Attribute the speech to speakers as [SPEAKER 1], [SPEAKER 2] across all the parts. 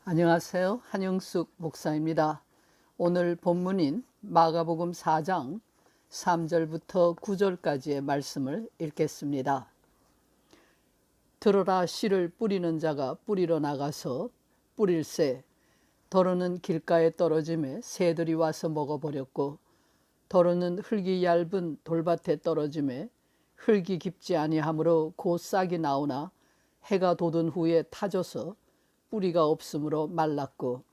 [SPEAKER 1] 안녕하세요. 한영숙 목사입니다. 오늘 본문인 마가복음 4장 3절부터 9절까지의 말씀을 읽겠습니다. 들어라, 씨를 뿌리는 자가 뿌리러 나가서 뿌릴새 더러는 길가에 떨어짐에 새들이 와서 먹어버렸고, 더러는 흙이 얇은 돌밭에 떨어짐에 흙이 깊지 아니하므로 곧 싹이 나오나 해가 돋은 후에 타져서 뿌리가 없으므로 말랐고,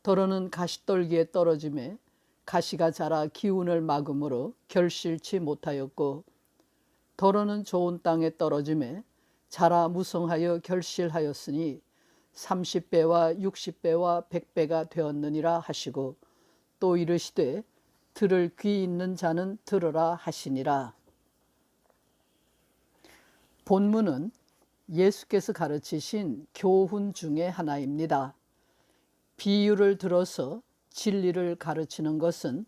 [SPEAKER 1] 더러는 가시떨기에 떨어짐에 가시가 자라 기운을 막음으로 결실치 못하였고, 더러는 좋은 땅에 떨어짐에 자라 무성하여 결실하였으니 30배와 60배와 100배가 되었느니라 하시고, 또 이르시되 들을 귀 있는 자는 들으라 하시니라. 본문은 예수께서 가르치신 교훈 중에 하나입니다. 비유를 들어서 진리를 가르치는 것은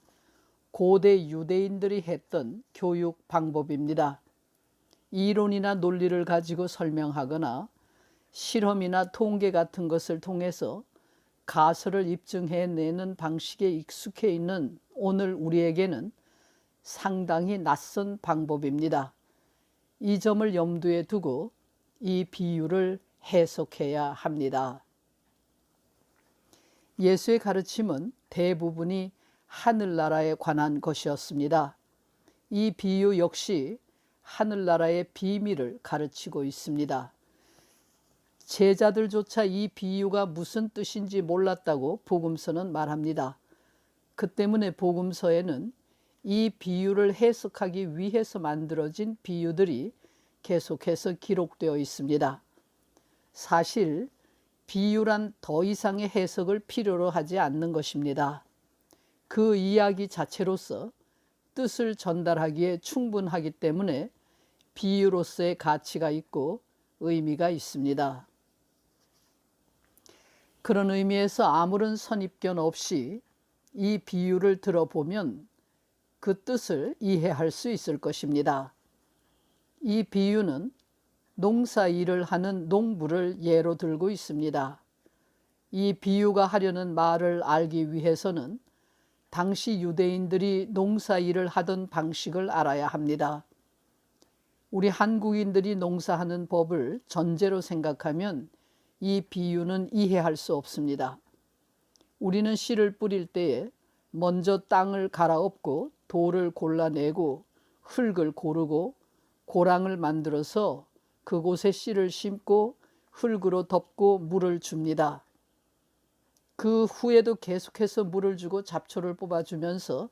[SPEAKER 1] 고대 유대인들이 했던 교육 방법입니다. 이론이나 논리를 가지고 설명하거나 실험이나 통계 같은 것을 통해서 가설을 입증해내는 방식에 익숙해 있는 오늘 우리에게는 상당히 낯선 방법입니다. 이 점을 염두에 두고 이 비유를 해석해야 합니다. 예수의 가르침은 대부분이 하늘나라에 관한 것이었습니다. 이 비유 역시 하늘나라의 비밀을 가르치고 있습니다. 제자들조차 이 비유가 무슨 뜻인지 몰랐다고 복음서는 말합니다. 그 때문에 복음서에는 이 비유를 해석하기 위해서 만들어진 비유들이 계속해서 기록되어 있습니다. 사실 비유란 더 이상의 해석을 필요로 하지 않는 것입니다. 그 이야기 자체로서 뜻을 전달하기에 충분하기 때문에 비유로서의 가치가 있고 의미가 있습니다. 그런 의미에서 아무런 선입견 없이 이 비유를 들어보면 그 뜻을 이해할 수 있을 것입니다. 이 비유는 농사 일을 하는 농부를 예로 들고 있습니다. 이 비유가 하려는 말을 알기 위해서는 당시 유대인들이 농사 일을 하던 방식을 알아야 합니다. 우리 한국인들이 농사하는 법을 전제로 생각하면 이 비유는 이해할 수 없습니다. 우리는 씨를 뿌릴 때에 먼저 땅을 갈아엎고 돌을 골라내고 흙을 고르고 고랑을 만들어서 그곳에 씨를 심고 흙으로 덮고 물을 줍니다. 그 후에도 계속해서 물을 주고 잡초를 뽑아주면서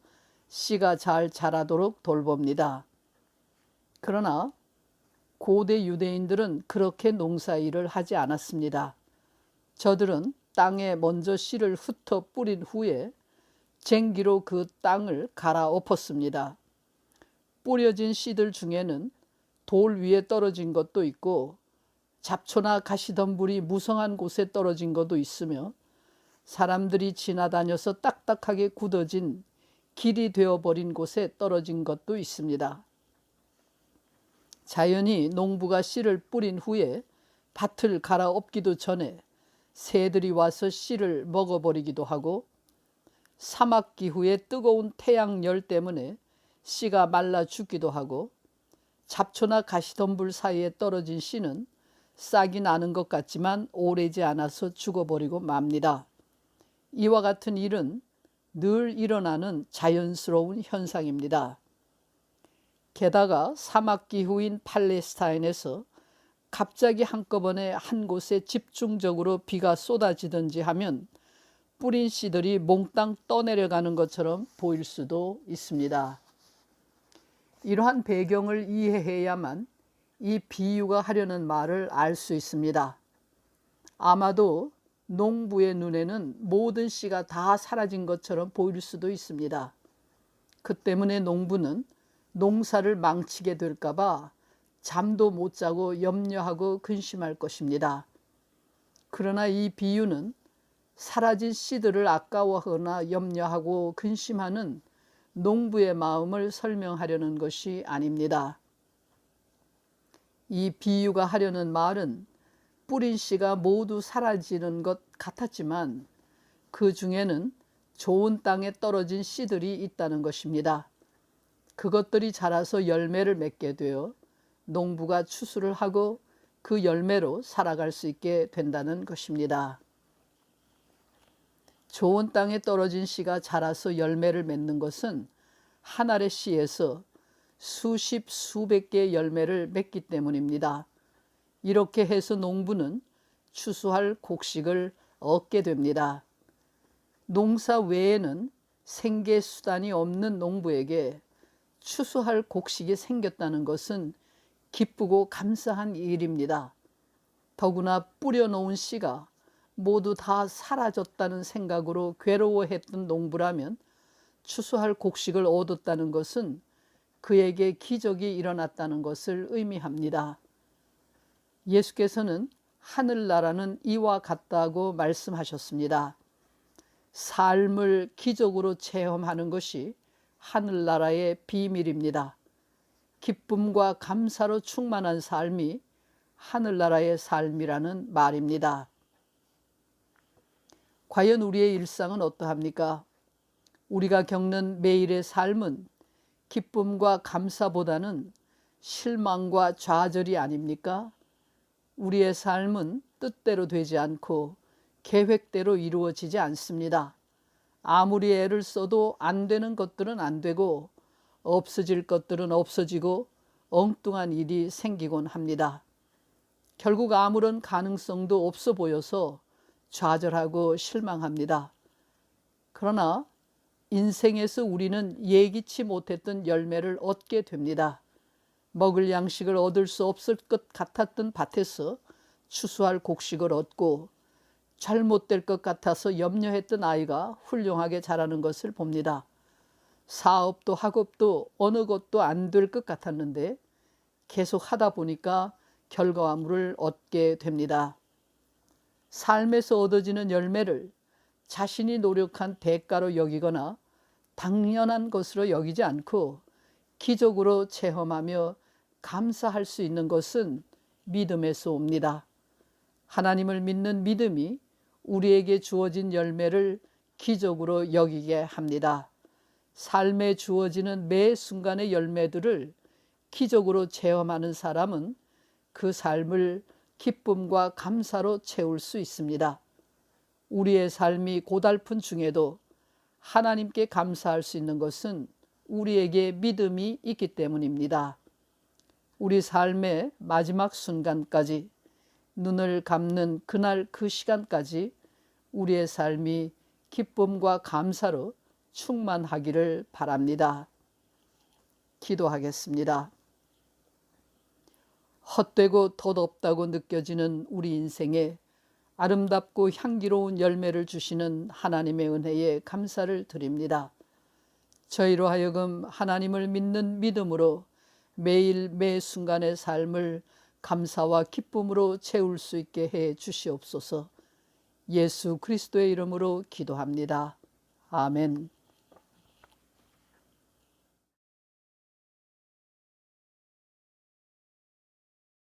[SPEAKER 1] 씨가 잘 자라도록 돌봅니다. 그러나 고대 유대인들은 그렇게 농사일을 하지 않았습니다. 저들은 땅에 먼저 씨를 흩어 뿌린 후에 쟁기로 그 땅을 갈아엎었습니다. 뿌려진 씨들 중에는 돌 위에 떨어진 것도 있고 잡초나 가시덤불이 무성한 곳에 떨어진 것도 있으며 사람들이 지나다녀서 딱딱하게 굳어진 길이 되어버린 곳에 떨어진 것도 있습니다. 자연히 농부가 씨를 뿌린 후에 밭을 갈아엎기도 전에 새들이 와서 씨를 먹어버리기도 하고, 사막 기후에 뜨거운 태양열 때문에 씨가 말라 죽기도 하고, 잡초나 가시덤불 사이에 떨어진 씨는 싹이 나는 것 같지만 오래지 않아서 죽어버리고 맙니다. 이와 같은 일은 늘 일어나는 자연스러운 현상입니다. 게다가 사막 기후인 팔레스타인에서 갑자기 한꺼번에 한 곳에 집중적으로 비가 쏟아지든지 하면 뿌린 씨들이 몽땅 떠내려가는 것처럼 보일 수도 있습니다. 이러한 배경을 이해해야만 이 비유가 하려는 말을 알 수 있습니다. 아마도 농부의 눈에는 모든 씨가 다 사라진 것처럼 보일 수도 있습니다. 그 때문에 농부는 농사를 망치게 될까 봐 잠도 못 자고 염려하고 근심할 것입니다. 그러나 이 비유는 사라진 씨들을 아까워하거나 염려하고 근심하는 농부의 마음을 설명하려는 것이 아닙니다. 이 비유가 하려는 말은 뿌린 씨가 모두 사라지는 것 같았지만 그 중에는 좋은 땅에 떨어진 씨들이 있다는 것입니다. 그것들이 자라서 열매를 맺게 되어 농부가 추수를 하고 그 열매로 살아갈 수 있게 된다는 것입니다. 좋은 땅에 떨어진 씨가 자라서 열매를 맺는 것은 한 알의 씨에서 수십 수백 개의 열매를 맺기 때문입니다. 이렇게 해서 농부는 추수할 곡식을 얻게 됩니다. 농사 외에는 생계 수단이 없는 농부에게 추수할 곡식이 생겼다는 것은 기쁘고 감사한 일입니다. 더구나 뿌려놓은 씨가 모두 다 사라졌다는 생각으로 괴로워했던 농부라면 추수할 곡식을 얻었다는 것은 그에게 기적이 일어났다는 것을 의미합니다. 예수께서는 하늘나라는 이와 같다고 말씀하셨습니다. 삶을 기적으로 체험하는 것이 하늘나라의 비밀입니다. 기쁨과 감사로 충만한 삶이 하늘나라의 삶이라는 말입니다. 과연 우리의 일상은 어떠합니까? 우리가 겪는 매일의 삶은 기쁨과 감사보다는 실망과 좌절이 아닙니까? 우리의 삶은 뜻대로 되지 않고 계획대로 이루어지지 않습니다. 아무리 애를 써도 안 되는 것들은 안 되고 없어질 것들은 없어지고 엉뚱한 일이 생기곤 합니다. 결국 아무런 가능성도 없어 보여서 좌절하고 실망합니다. 그러나 인생에서 우리는 예기치 못했던 열매를 얻게 됩니다. 먹을 양식을 얻을 수 없을 것 같았던 밭에서 추수할 곡식을 얻고 잘못될 것 같아서 염려했던 아이가 훌륭하게 자라는 것을 봅니다. 사업도 학업도 어느 것도 안 될 것 같았는데 계속 하다 보니까 결과물을 얻게 됩니다. 삶에서 얻어지는 열매를 자신이 노력한 대가로 여기거나 당연한 것으로 여기지 않고 기적으로 체험하며 감사할 수 있는 것은 믿음에서 옵니다. 하나님을 믿는 믿음이 우리에게 주어진 열매를 기적으로 여기게 합니다. 삶에 주어지는 매 순간의 열매들을 기적으로 체험하는 사람은 그 삶을 기쁨과 감사로 채울 수 있습니다. 우리의 삶이 고달픈 중에도 하나님께 감사할 수 있는 것은 우리에게 믿음이 있기 때문입니다. 우리 삶의 마지막 순간까지, 눈을 감는 그날 그 시간까지 우리의 삶이 기쁨과 감사로 충만하기를 바랍니다. 기도하겠습니다. 헛되고 덧없다고 느껴지는 우리 인생에 아름답고 향기로운 열매를 주시는 하나님의 은혜에 감사를 드립니다. 저희로 하여금 하나님을 믿는 믿음으로 매일 매 순간의 삶을 감사와 기쁨으로 채울 수 있게 해 주시옵소서. 예수 그리스도의 이름으로 기도합니다. 아멘.